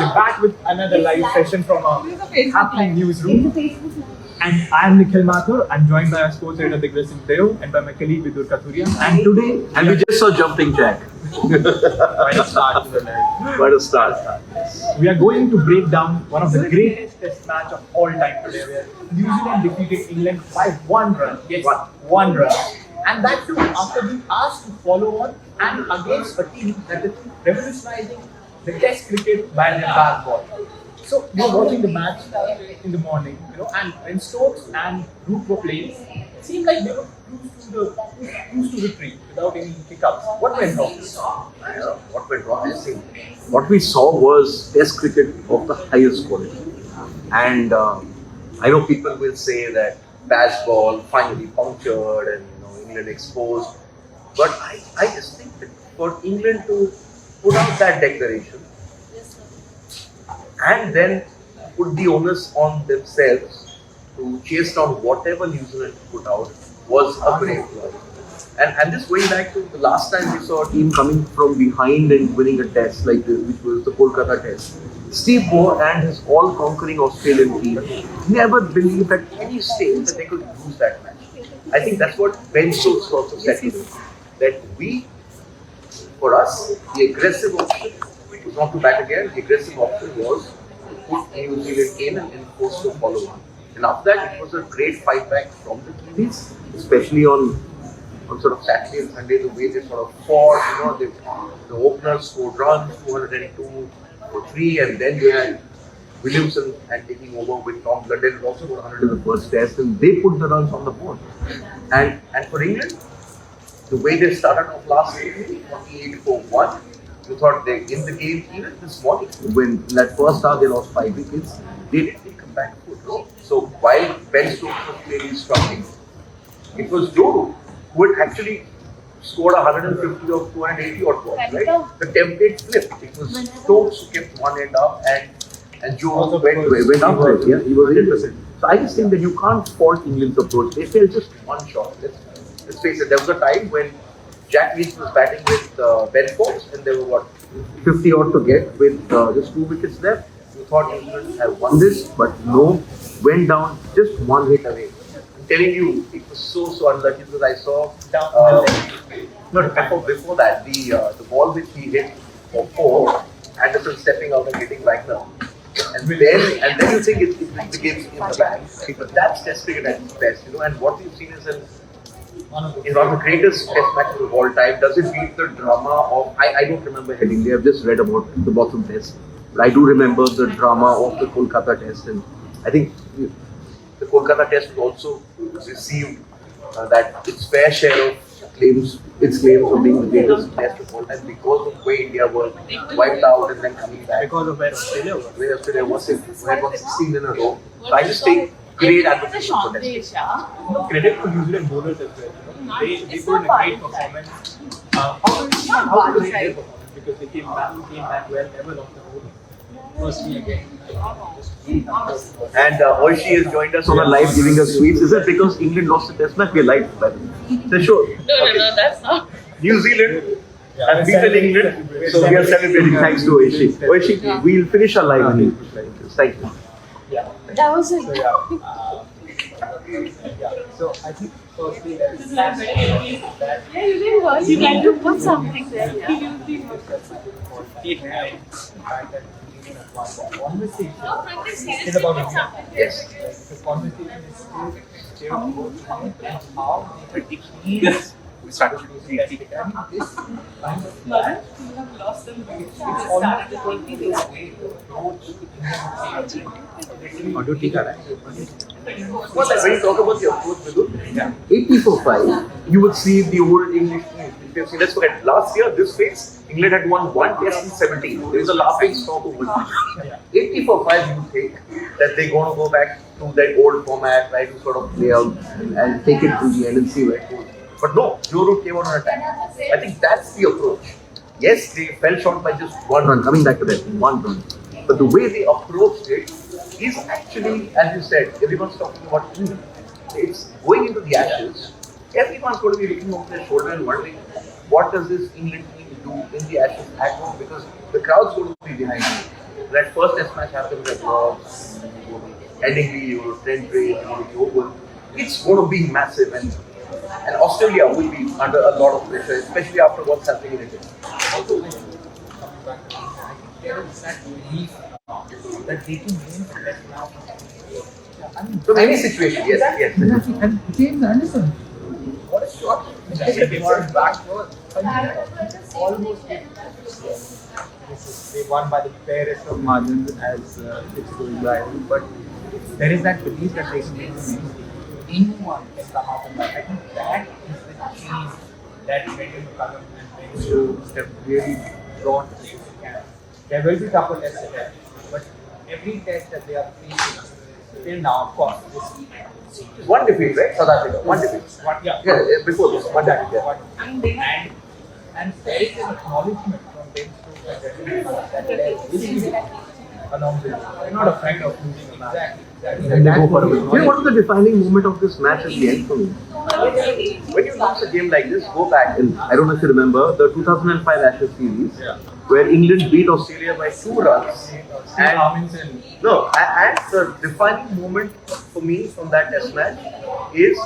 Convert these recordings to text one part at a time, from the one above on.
We're back with another live session from a happening newsroom. And I am Nikhil Mathur. I'm joined by our sports editor Digvir Singh Deo and by my colleague Vidur Kathuria. And today, we just saw jumping jack. Quite a start to the night. What a start. We are going to break down one of the greatest test match of all time today, where New Zealand defeated England by 1 run. Yes, 1 run. And that too after being asked to follow on and against a team that is revolutionizing the test cricket by their Bazball. So we were watching the match in the morning, and when Stokes and Root were playing, it seemed like they were used to victory without any hiccups. What went wrong? What went wrong? I think what we saw was test cricket of the highest quality. And I know people will say that Bazball finally punctured and England exposed. But I just think that for England to put out that declaration and then put the onus on themselves to chase down whatever New Zealand put out was a brave work. And this going back to the last time we saw a team coming from behind and winning a test like this, which was the Kolkata test. Steve Waugh and his all-conquering Australian team never believed at any stage that they could lose that match. I think that's what Ben Stokes also said to them, that for us, the aggressive option was not to bat again. The aggressive option was to put New Zealand in and force to follow on. And after that, it was a great fight back from the Kiwis, especially on sort of Saturday and Sunday, the way they sort of fought. The openers scored runs, 202 for 3, and then you had Williamson and taking over with Tom Gundell, who also got 100 in the first test, and they put the runs on the board. And for England, the way they started off last season, 48 for 1, you thought they in the game. Even this morning, when in that first half they lost 5 wickets, they didn't come back good. So while Ben Stokes was clearly struggling, it was Joe who had actually scored 150 or 280 odd balls, right? The template flipped. It was Stokes who kept one end up and Joe went up there. Yeah, he was 100%. So I just think that you can't fault England's approach. They failed just one shot. Let's face it, there was a time when Jack Leach was batting with Ben Fox and there were 50 odd to get with just 2 wickets left. You thought England had won this, but no, went down just 1 hit away. I'm telling you, it was so unlucky because I saw before that the ball which he hit for 4, Anderson stepping out and hitting Wagner. And then you think it's the game's in the bag. But that's test cricket at its best, And what we've seen is one of the greatest test matches of all time. Does it beat the drama of? I don't remember heading there. I've just read about the bottom test, but I do remember the drama of the Kolkata test, and I think the Kolkata test also received that its fair share of claims of being the greatest test of all time because of the way India was wiped out and then coming back. Because of where Australia was. Where Australia was, where it was 16 in a row. So I just take great advocacy for testing. Credit to New Zealand bowlers as well. They put in a great performance. How did they performance? Because they came back well, never lost the whole. Firstly again. And Oishi has joined us on a live giving us sweets. Is it because England lost the test match? We're live, by the way. So sure. No, that's not. New Zealand has beaten England, so we are celebrating thanks to Oishi. Oishi, we'll finish our live in English. Thank you. Yeah. That was it. So I think firstly that you didn't watch. You need to put something there. Conversation is about India. Yes. The conversation is still how the teams started to do this kind of match. It's almost the way to approach Indian Audio ठीक आ रहा है? Well, when you talk about the approach, Vidur, 80 for 5, you would see the old English team. Let's forget, last year, this phase, England had won 1 test in 17. There is a laughing stock of winning. 80 for 5, you think that they're going to go back to that old format, try to sort of play out and take it to the end and see where it goes. But no, Joe Root came on an attack. I think that's the approach. Yes, they fell short by just 1 run, coming back to that, 1 run. But the way they approached it is actually, as you said, everyone's talking about England. It's going into the Ashes. Everyone's going to be looking over their shoulder and wondering, what does this England team do in the Ashes at home? Because the crowd's going to be behind you. that first test match happens at Lord's, Headingley, your Trent Bridge, the Oval. It's going to be massive, and Australia will be under a lot of pressure, especially after what's happening in India. Also, like, coming back to India, I think there is that belief that they can win the test now. Yeah, I mean, From any situation, yes. Exactly. And James Anderson. what a shot! They won backward. Almost hit. They won by the fairest of margins as it's going by. But there is that belief that they can win the main. Anyone can come out and I think that is the change that Brendan McCullum and Ben Stokes have really brought to this camp. There will be tougher tests ahead, but every test that they are facing till now, of course, this One defeat, right? South Africa. One defeat. Before this, one defeat. Yeah. And there is an acknowledgement from Ben Stokes and Brendan McCullum that they are really along with you. They're not afraid of losing a match. Exactly. And they go for a win. You know what was the defining moment of this match at the end for me? When you lose a game like this, go back and I don't know if you remember the 2005 Ashes series, where England beat Australia by 2 runs. And the defining moment for me from that Test match is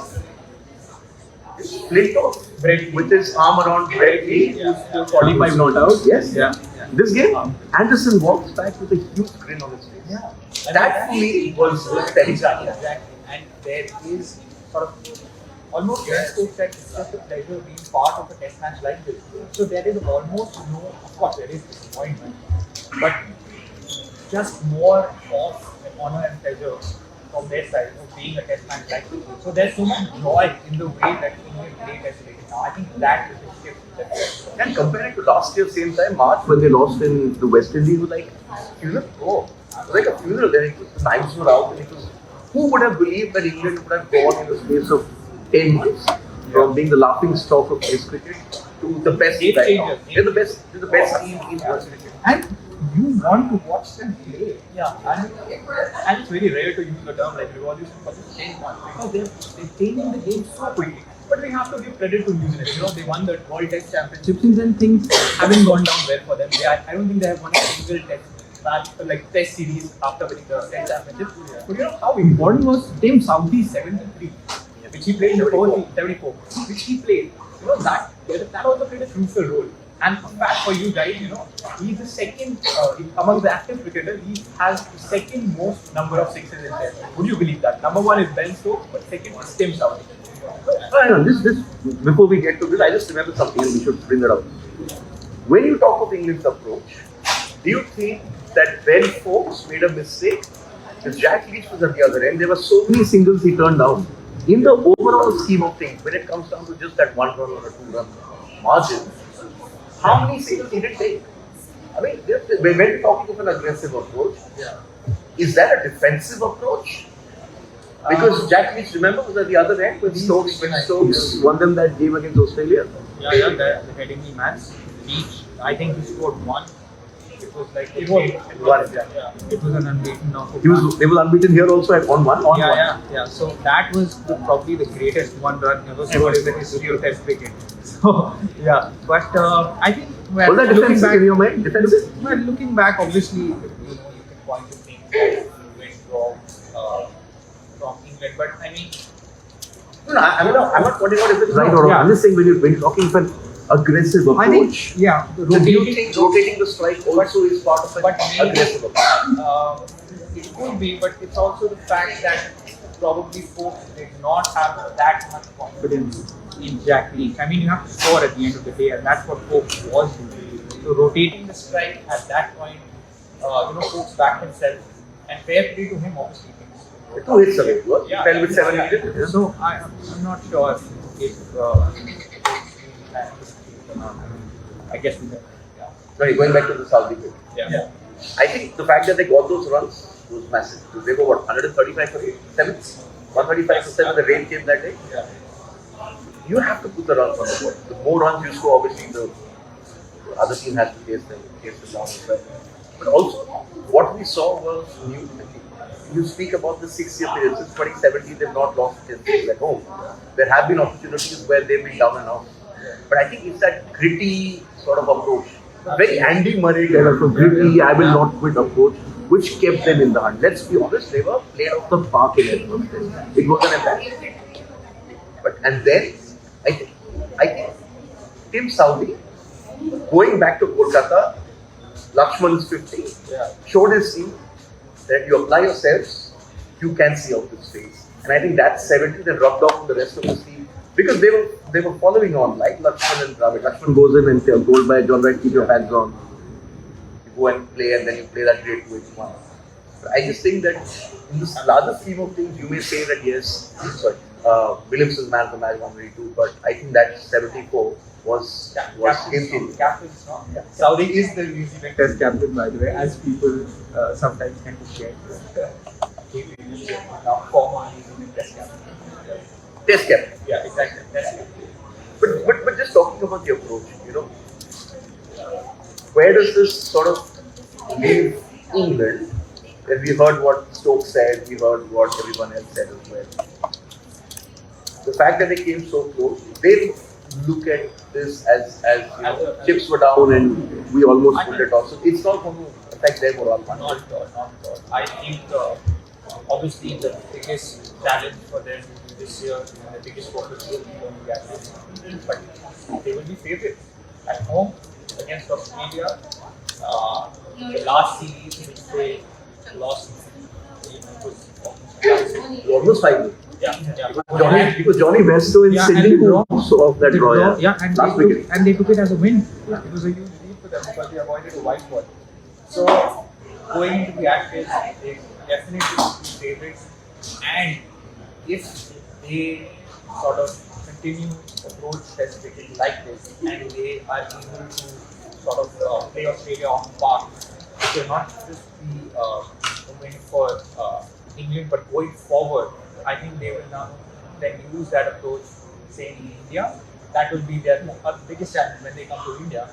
Flintoff with his arm around Brett Lee, who's 45 not out. Yes. Yeah. This game, Anderson walks back with a huge grin on his face. Yeah. That for me was very Exactly. And there is sort of almost Ben Stokes said it's just a pleasure being part of a test match like this. So there is almost no, of course there is disappointment, but just more of an honor and pleasure from their side of being a test match like this. So there's so much joy in the way that England play test cricket now. I think that is the shift. And compare it to last year, same time, March, when they lost in the West Indies, it was like funeral. Oh, it was like a funeral. Then the times were out, and it was. Who would have believed that England would have gone in the space of 10 months from being the laughing stock of Test cricket to the best team right now? They're the best team in Test cricket. And you want to watch them play. And it's very rare to use the term like revolution for just 10 months because they're changing the game so quickly. But we have to give credit to New Zealand. You know, they won the World Test Championships and things haven't gone down well for them. I don't think they have won a single test match, like test series after winning the Test Championship. But you know how important was Tim Southee 73, which he played in the 74, which he played. You know, that also played a crucial role. And a fact for you guys, you know, he's the second, among the active cricketers, he has the second most number of sixes in test. Would you believe that? Number 1 is Ben Stokes, but second is Tim Southee. This before we get to this, I just remember something and we should bring it up. When you talk of England's approach, do you think that Ben Foakes made a mistake? Because Jack Leach was at the other end. There were so many singles he turned down. In the overall scheme of things, when it comes down to just that 1 run or a 2 run margin, how many singles he did take? I mean, when we're talking of an aggressive approach, is that a defensive approach? Because Jack Leach, remember, was at the other end when Stokes won them that game against Australia. The Headingley match. Leach, I think he scored 1. It was like it was an unbeaten knockout. They were unbeaten here also at on 1. So that was probably the greatest 1 run ever scored in the history of Test cricket. So but I think was that defensive in your mind? Defensive? Well, looking back, obviously, you can point to things that went wrong from England, but I mean. No, I'm not pointing out if it's right or wrong. I'm just saying when you're talking of an aggressive approach. I think, so do you think rotating the strike also is part of an aggressive approach? It could be, but it's also the fact that probably folks did not have that much confidence in Jack Leach. I mean, you have to score at the end of the day, and that's what folks was doing. So rotating the strike at that point, folks backed himself, and fair play to him, obviously. 2 hits away. He fell with 7 needed. So I'm not sure if I guess we can. Sorry, going back to the Southee bit. I think the fact that they got those runs was massive. They were 135 for 7? 135 for 7, the rain came that day. You have to put the runs on the board. The more runs you score, obviously the other team has to chase them down as well. But also, what we saw was new. You speak about the 6-year period. Since 2017, they've not lost a test at home. There have been opportunities where they've been down and out. But I think it's that gritty sort of approach very Andy Murray kind of a gritty, I will not quit approach, which kept them in the hunt. Let's be honest, they were played off the park in it. It wasn't a bad. But and then I think Tim Southee going back to Kolkata, Lakshman is 50, showed his team that you apply yourselves, you can see out this phase. And I think that 70 then rubbed off on the rest of the team because they were following on like Lakshman and Dravid. Lakshman goes in and says, goal by John Wright, keep your hands on. You go and play and then you play that great 2-1. I just think that in this larger scheme of things, you may say that yes, Williamson's man of the match 182, but I think that 74 was game-changing. Southee is the New Zealand Test captain, by the way, as people sometimes tend to share. Now, former New Zealand Test captain. Test captain. Yeah, exactly. Test captain. But just talking about the approach, where does this sort of leave England? When we heard what Stokes said, we heard what everyone else said as well. The fact that they came so close, they look at this as chips were down and we almost put it off. So it's not going to affect them or all. Not at all. I think obviously the biggest challenge for them this year and the biggest focus will be on the African, but they will be favourites at home against Australia. The last series which they lost, was almost 5-0. Yeah. Because Johnny Bairstow in Sydney of that draw. And they took it as a win. It was a huge lead for them because they avoided a white ball. So going into the Ashes, they definitely will be favourites. And if they sort of continue to approach Test cricket like this, and they are able to sort of play Australia on park, it will not just be a win for England, but going forward, I think they will now then use that approach, say in India. That will be their biggest challenge when they come to India.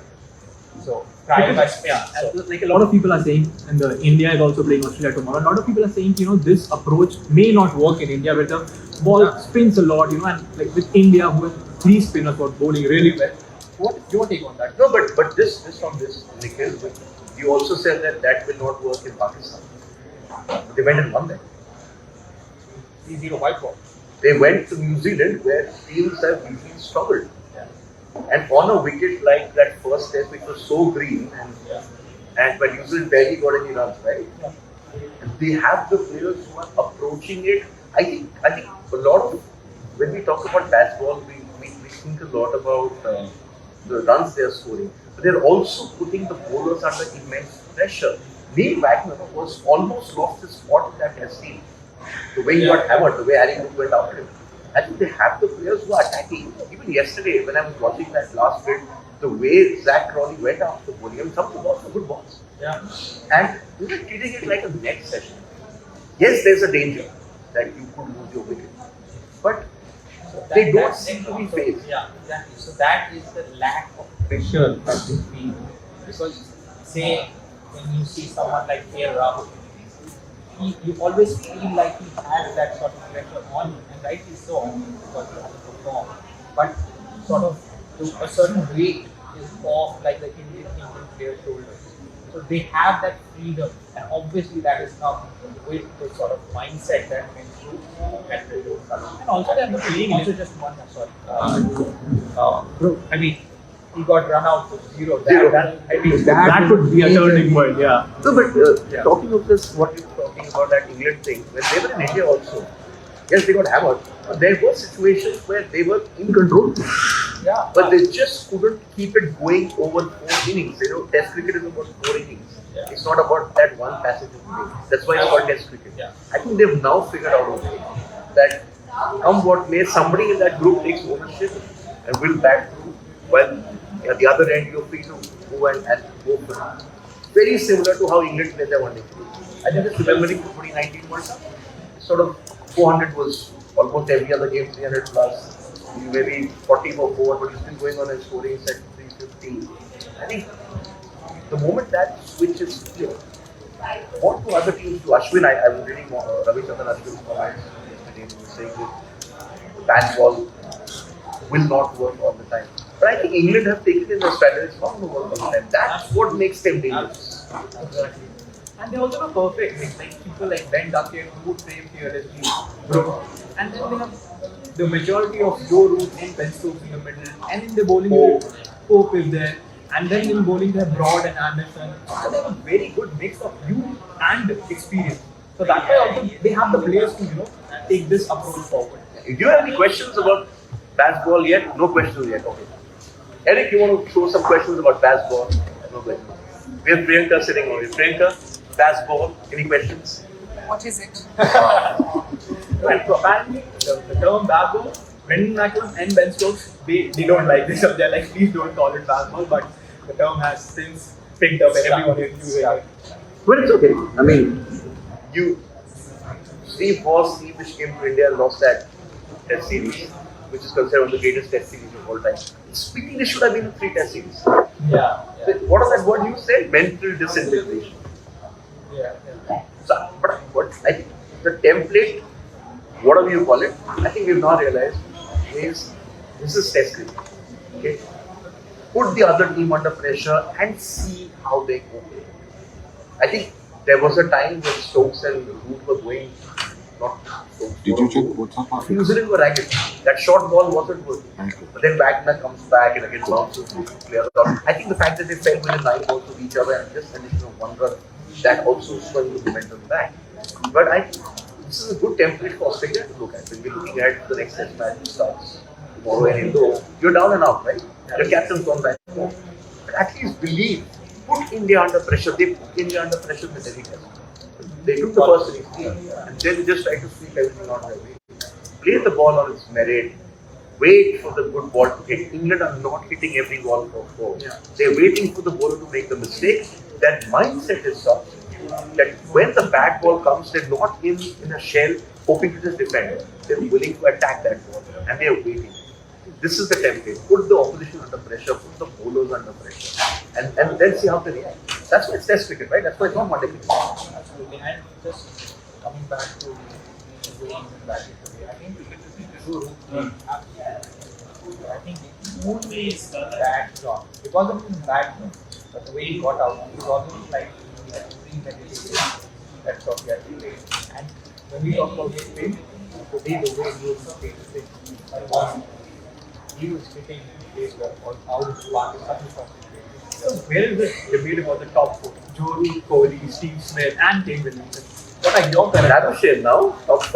So, like a lot of people are saying, and India is also playing Australia tomorrow. A lot of people are saying, this approach may not work in India, where the ball spins a lot, and like with India, who have 3 spinners who are bowling really well. What's your take on that? No, but this on this, Nikhil, you also said that will not work in Pakistan. They went and won that. 3-0 white ball. They went to New Zealand where teams have usually struggled. And on a wicket like that first test, which was so green, and but New Zealand barely got any runs, right? They have the players who are approaching it. I think a lot of when we talk about Bazball, we think a lot about the runs they are scoring, but they're also putting the bowlers under immense pressure. Neil Wagner was almost lost his spot in that test team. The way he got hammered, the way Harry Brook went after him. I think they have the players who are attacking. Even yesterday, when I was watching that last bit, the way Zach Crawley went after the bowling, some of the balls were good balls. And we were treating it like a net session. Yes, there's a danger that you could lose your wicket, but they don't seem to be phased. Yeah, exactly. So that is the lack of pressure that they feel. Because say when you see someone like KL Rahul, you always feel like he has that sort of pressure on him, and rightly so, because he has to perform. But sort of to a certain weight is off like the Indian player's shoulders. So they have that freedom, and obviously that is come with the sort of mindset that went through at the low color. And also they are playing also just one. I mean, he got run out to 0. That would be a turning point. Yeah. No, but talking of this, what you're talking about that England thing, when they were in India also, yes, they got hammered. But there were situations where they were in control. Yeah. But they just couldn't keep it going over 4 innings. Test cricket is about 4 innings. Yeah. It's not about that one passage of play. That's why it's called Test cricket. Yeah. I think they've now figured out a way that come what may, somebody in that group takes ownership and will bat through. Well, at the other end, you're free to go and go for it. Very similar to how England played their one day. I think just remembering the 2019 World Cup, sort of 400 was almost every other game 300 plus. You maybe 40 for 4, but you're still going on and scoring set 350. I think the moment that switch is clear, what do other teams do? Ashwin, I was reading Ravichandran Ashwin's comments yesterday. He was saying that Bazball will not work all the time. But I think England have taken in the strategy from the World Cup, and that's what makes them dangerous. Exactly. And they also have perfect mix, like people like Ben Duckett who would play fearlessly, Brook. And then they have the majority of Joe Root and Ben Stokes in the middle. And in the bowling, Pope is there. And then in bowling, they have Broad and Anderson. So they have a very good mix of youth and experience. So that's why also they have the players to, take this approach forward. Do you have any questions about Bazball yet? No questions yet. Okay. Eric, you want to throw some questions about Bazball? No questions. We have Priyanka sitting over here. Priyanka, Bazball, any questions? What is it? Right, so apparently the term Bazball, Brendan McCullum and Ben Stokes, they don't like this. They're like, please don't call it Bazball, but the term has since picked up and everyone is using it. But it's okay. I mean, Steve which came to India and lost that test series, which is considered one of the greatest test series of all time. Speaking, this should have been a 3 test series. Yeah. What is that word you said? Mental disintegration. Yeah. So, but what I think the template, whatever you call it, I think we've now realized is this is test cricket. Okay, put the other team under pressure and see how they go. I think there was a time when Stokes and Root were going not so. Did you check what's up? New Zealand were ragged. That short ball wasn't working. But then Wagner comes back and again bounces to players. I think the fact that they fell within 9 balls to each other and just addition of 1 run, that also swung the momentum back. But I think this is a good template for Australia to look at. When we're looking at the next test match starts tomorrow and Indo, you're down and out, right? Your captain's gone back home. But at least believe, put India under pressure. They put India under pressure with every test. They took the first innings and then they just tried to sweep everything on their way. Play the ball on its merit. Wait for the good ball to hit. England are not hitting every ball for 4. They're waiting for the bowler to make the mistake. That mindset is such that when the bad ball comes, they're not in a shell hoping to just defend. They're willing to attack that ball and they're waiting. This is the template. Put the opposition under pressure, put the bowlers under pressure, and then see how they react. That's why it's test cricket, right? That's why it's not one day cricket. Absolutely. And just coming back to Wayne and back today, I think I think he only is done that job. It wasn't his bad job, but the way he got out, it wasn't like he had premeditated. That's what he had to play. And when we talk about spin, today the way he was playing, he was hitting place where all his part is such a concentration. So where is this debate about the top 4? Joe Root, Kohli, Steve Smith, and Kane Williamson. What are your Labuschagne now, top 5.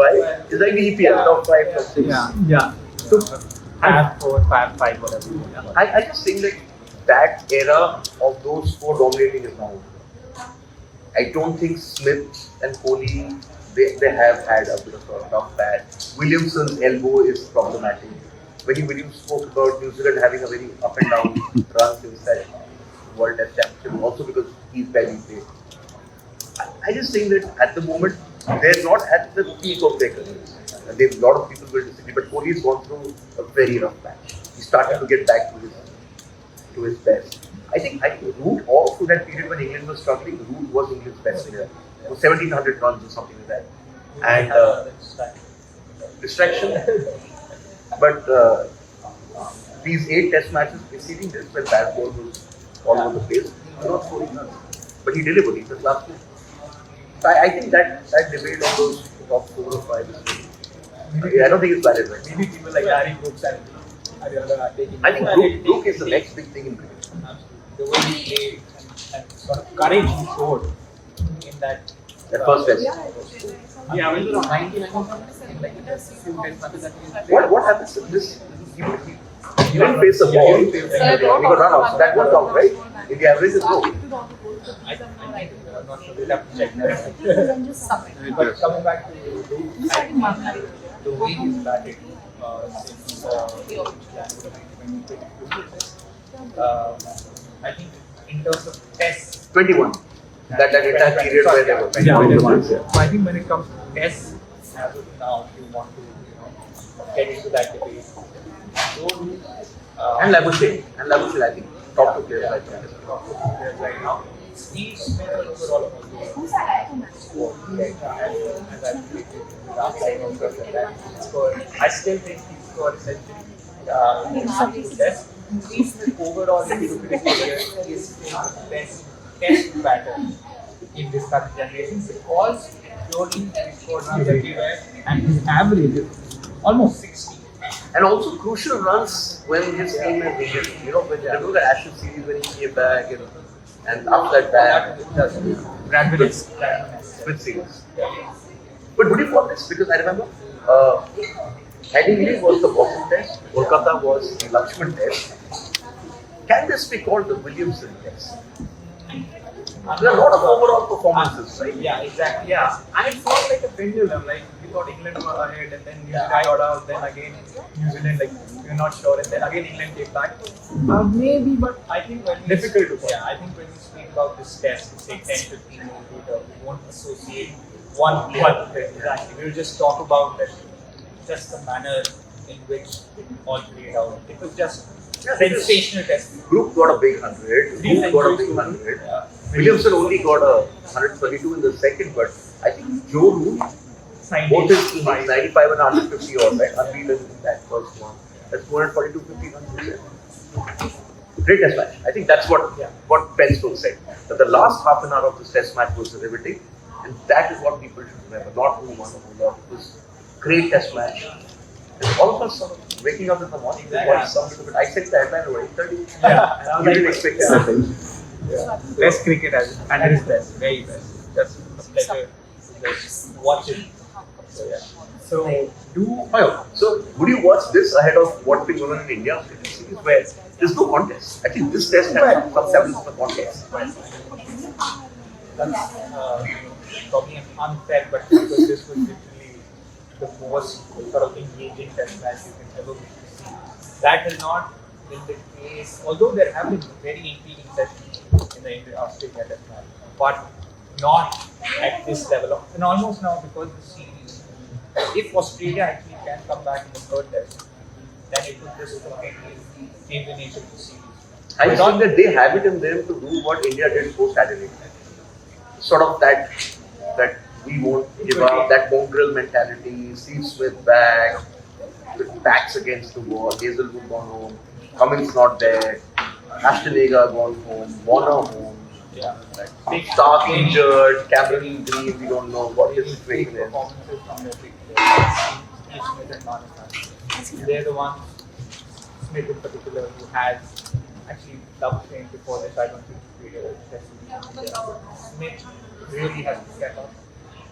It's like the EPL, top 5, top 6. Yeah. So, 5, 4, 5, 5, whatever. Yeah. I just think that era of those 4 dominating is now over. I don't think Smith and Kohli, they have had a bit of a tough patch. Williamson's elbow is problematic. When Williams spoke about New Zealand having a very up and down run since that World Test Championship, also because he's barely played. I just think that at the moment, they're not at the peak of their careers. A lot of people will disagree, but Kohli's gone through a very rough patch. He started to get back to his best. I think Root, all through that period when England was struggling, Root was England's best player. 1,700 runs or something like that. And distraction. But these 8 test matches preceding this, when Bazball was all over the place, he was not scoring runs. But he delivered. He was last year. So I think that debate on those top 4 or 5 is I don't think it's valid, right? Maybe people like Harry Brooks and are taking. I think Brooke is the next big thing in cricket. Absolutely. The way he played and sort of courage he showed in that first test. Yeah, when around 99 or something, like the few test matches that he played. What happens to this? He didn't face the ball. He got run out. So that won't count, right? If the average is low. I'm not sure. We'll have to check that. But coming back to the way he's batted since January 2022, I think in terms of tests, 21. That entire period where they were. So I think when it comes to tests, as of now, if you want to get into that debate, And Labuschagne, I think top 2 players right now. Top 2 players right now. Steve Smith overall as I predicted in the last time also that he scored. I still think he scored a century in his test. sensational overall cricket player is the best test batter in this current generation because purely he scored runs everywhere and his average is almost 60. And also crucial runs when his team is injured. You know, when remember the Ashes series when he came back and after that Bradbury. Smith series. But would you call this? Because I remember Headingley was the Boston test, Kolkata was the Lakshman test. Can this be called the Williamson test? There are a lot of overall performances, right? Yeah, exactly. Yeah, and it felt like a pendulum. Like we thought England were ahead, and then New Zealand got out. Then again New Zealand, like we were not sure, and then again England came back. Maybe, but I think when we Difficult to yeah, I think when we speak about this test, say 10-15 years later, we won't associate one player. Exactly. We will just talk about that, just the manner in which it all played out. It was just sensational test. Group got a big 100, Group got a big 100. Williamson only got a 132 in the second, but I think Joe Root, both his teams, 95 and 150 or right, unbeaten in that first one. That's 242 50 runs. Great test match. I think that's what Ben Stokes said. That the last half an hour of this test match was riveting, and that is what people should remember. Not who won or who lost. It was great test match. And all of us sort of waking up in the morning, watch some of it. I said the headline over 8:30. Yeah, We didn't expect anything. Best cricket and it is best, very best. Just a pleasure to watch it. So yeah. So would you watch this ahead of what being going on in India? Where there's no contest. Actually, this test has some levels of a contest. That's probably unfair, but because this was literally the most sort of engaging test match you can ever see. That has not been the case, although there have been very intriguing sessions in the Australia test match, but not at this level of, and almost now because the series, if Australia actually can come back in the third test, then it would just completely change the nature of the series. I think that they have it in them to do what India did post Adelaide. Sort of that we won't give up, that mongrel mentality, Steve Smith back, with backs against the wall, Hazelwood gone home, Cummins not there, Ashton Agar gone home, Warner home, Stark injured, Cameron Green, we don't know what his situation is. Performances from the big players, Steve Smith and non-partisan. They're the ones, Smith in particular, who has actually loved playing before this. I don't think he played a test. Smith really has to step up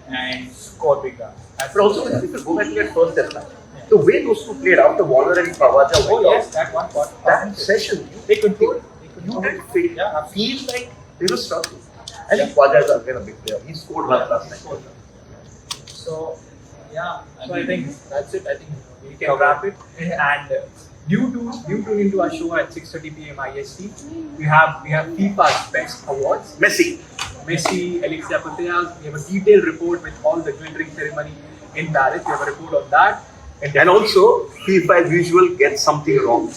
and score big runs. But also, when people go back to that first test match, the way those two played after Warner and Pawaja went out, that one part. that session, They controlled. you didn't feel like they were struggling. I think Pawaja is again a big player. He scored runs last night. So, I think that's it. I think we can wrap it. And due tune into our show at 6:30 p.m. IST. We have FIFA's best awards. Messi, Alexia Putellas. We have a detailed report with all the glittering ceremony in Paris. We have a report on that. And also, FIFA as usual gets something wrong.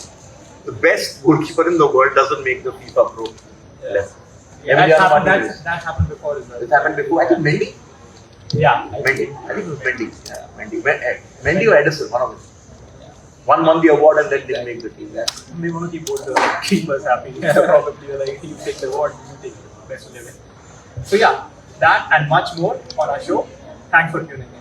The best goalkeeper in the world doesn't make the FIFA Pro list. That happened before as well. It happened before. I think Mendy. Mendy. I think it was Mendy. Mendy or Edison, one of them. One won the award and then didn't make the team. They want to keep both the keepers happy. So probably like you take the award, you take the best 11. So that and much more on our show. Thanks for tuning in.